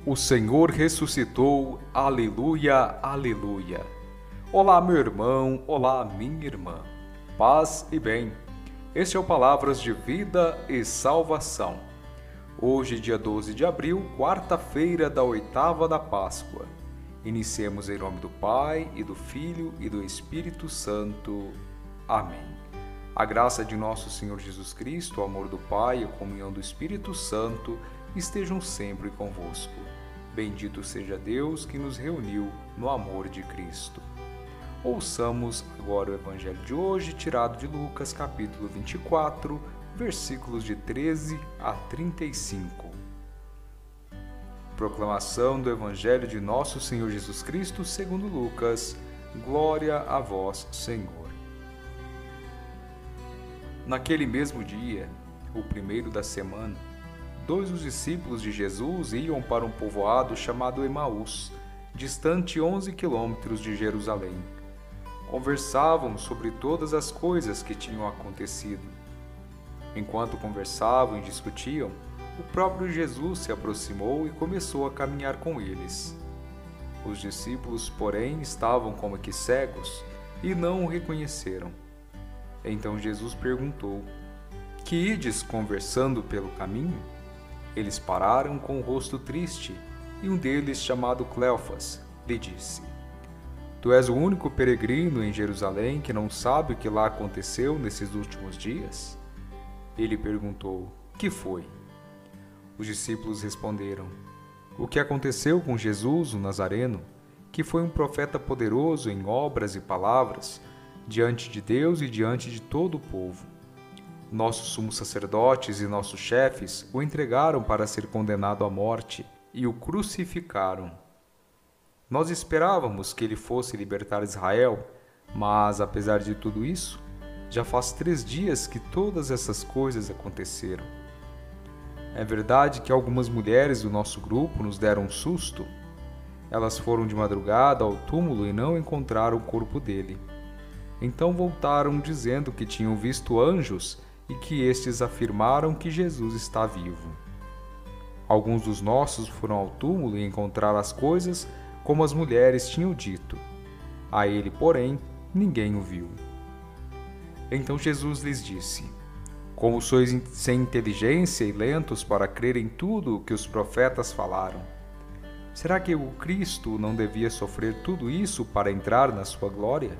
O Senhor ressuscitou, aleluia, aleluia. Olá, meu irmão, olá, minha irmã. Paz e bem. Este é o Palavras de Vida e Salvação. Hoje, dia 12 de abril, quarta-feira da oitava da Páscoa. Iniciemos em nome do Pai, e do Filho, e do Espírito Santo. Amém. A graça de nosso Senhor Jesus Cristo, o amor do Pai e a comunhão do Espírito Santo estejam sempre convosco. Bendito seja Deus que nos reuniu no amor de Cristo. Ouçamos agora o Evangelho de hoje, tirado de Lucas, capítulo 24, versículos de 13 a 35. Proclamação do Evangelho de nosso Senhor Jesus Cristo segundo Lucas. Glória a vós, Senhor. Naquele mesmo dia, o primeiro da semana, dois dos discípulos de Jesus iam para um povoado chamado Emaús, distante 11 quilômetros de Jerusalém. Conversavam sobre todas as coisas que tinham acontecido. Enquanto conversavam e discutiam, o próprio Jesus se aproximou e começou a caminhar com eles. Os discípulos, porém, estavam como que cegos e não o reconheceram. Então Jesus perguntou: "Que ides conversando pelo caminho?" Eles pararam com o rosto triste, e um deles, chamado Cleofas, lhe disse: "Tu és o único peregrino em Jerusalém que não sabe o que lá aconteceu nesses últimos dias?" Ele perguntou: "Que foi?" Os discípulos responderam: "O que aconteceu com Jesus, o Nazareno, que foi um profeta poderoso em obras e palavras, diante de Deus e diante de todo o povo. Nossos sumos sacerdotes e nossos chefes o entregaram para ser condenado à morte e o crucificaram. Nós esperávamos que ele fosse libertar Israel, mas, apesar de tudo isso, já faz 3 dias que todas essas coisas aconteceram. É verdade que algumas mulheres do nosso grupo nos deram um susto. Elas foram de madrugada ao túmulo e não encontraram o corpo dele. Então voltaram dizendo que tinham visto anjos e que estes afirmaram que Jesus está vivo. Alguns dos nossos foram ao túmulo e encontraram as coisas como as mulheres tinham dito. A ele, porém, ninguém o viu." Então Jesus lhes disse: "Como sois sem inteligência e lentos para crer em tudo o que os profetas falaram? Será que o Cristo não devia sofrer tudo isso para entrar na sua glória?"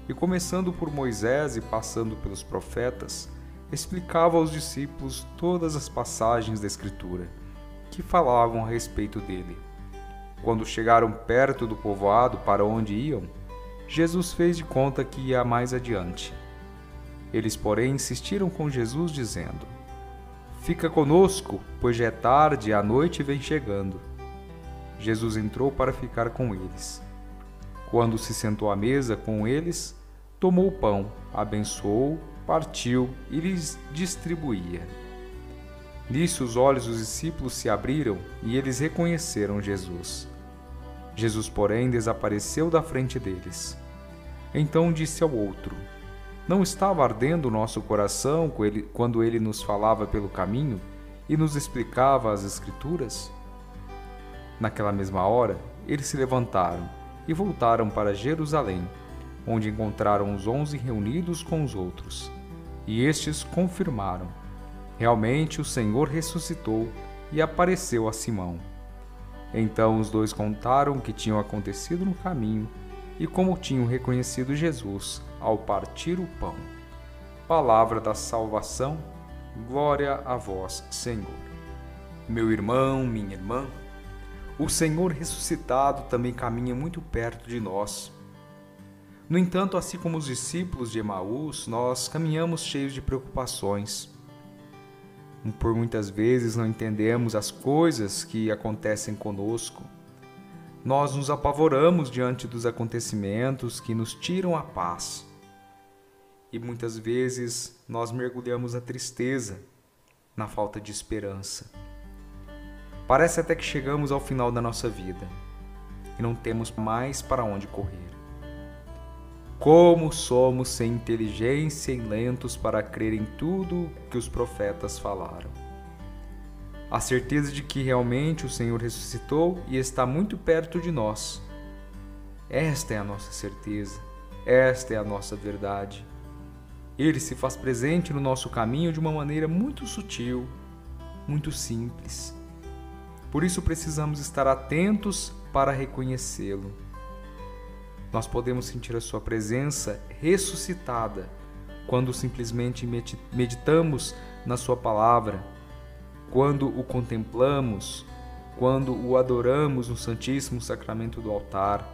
E começando por Moisés e passando pelos profetas, explicava aos discípulos todas as passagens da Escritura que falavam a respeito dele. Quando chegaram perto do povoado para onde iam, Jesus fez de conta que ia mais adiante. Eles, porém, insistiram com Jesus, dizendo: "Fica conosco, pois já é tarde e a noite vem chegando." Jesus entrou para ficar com eles. Quando se sentou à mesa com eles, tomou o pão, abençoou, partiu e lhes distribuía. Nisso os olhos dos discípulos se abriram e eles reconheceram Jesus. Jesus, porém, desapareceu da frente deles. Então disse ao outro: "Não estava ardendo o nosso coração quando ele nos falava pelo caminho e nos explicava as Escrituras?" Naquela mesma hora, eles se levantaram e voltaram para Jerusalém, onde encontraram os 11 reunidos com os outros. E estes confirmaram: realmente o Senhor ressuscitou e apareceu a Simão. Então os dois contaram o que tinha acontecido no caminho e como tinham reconhecido Jesus ao partir o pão. Palavra da salvação, glória a vós, Senhor. Meu irmão, minha irmã, o Senhor ressuscitado também caminha muito perto de nós. No entanto, assim como os discípulos de Emaús, nós caminhamos cheios de preocupações. Por muitas vezes não entendemos as coisas que acontecem conosco. Nós nos apavoramos diante dos acontecimentos que nos tiram a paz. E muitas vezes nós mergulhamos na tristeza, na falta de esperança. Parece até que chegamos ao final da nossa vida e não temos mais para onde correr. Como somos sem inteligência e lentos para crer em tudo que os profetas falaram. A certeza de que realmente o Senhor ressuscitou e está muito perto de nós. Esta é a nossa certeza, esta é a nossa verdade. Ele se faz presente no nosso caminho de uma maneira muito sutil, muito simples. Por isso precisamos estar atentos para reconhecê-lo. Nós podemos sentir a sua presença ressuscitada quando simplesmente meditamos na sua palavra, quando o contemplamos, quando o adoramos no Santíssimo Sacramento do altar,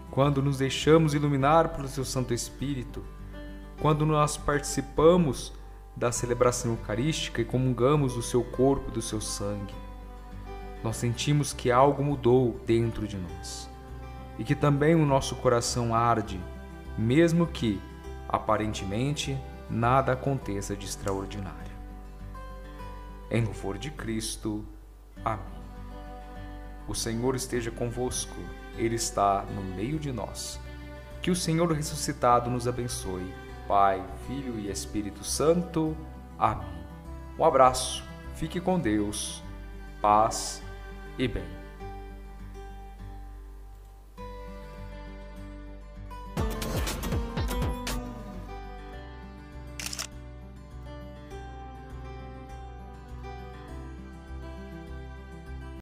quando nos deixamos iluminar pelo seu Santo Espírito, quando nós participamos da celebração eucarística e comungamos do seu corpo e do seu sangue. Nós sentimos que algo mudou dentro de nós e que também o nosso coração arde, mesmo que, aparentemente, nada aconteça de extraordinário. Em louvor de Cristo. Amém. O Senhor esteja convosco, Ele está no meio de nós. Que o Senhor ressuscitado nos abençoe. Pai, Filho e Espírito Santo. Amém. Um abraço, fique com Deus, paz e bem.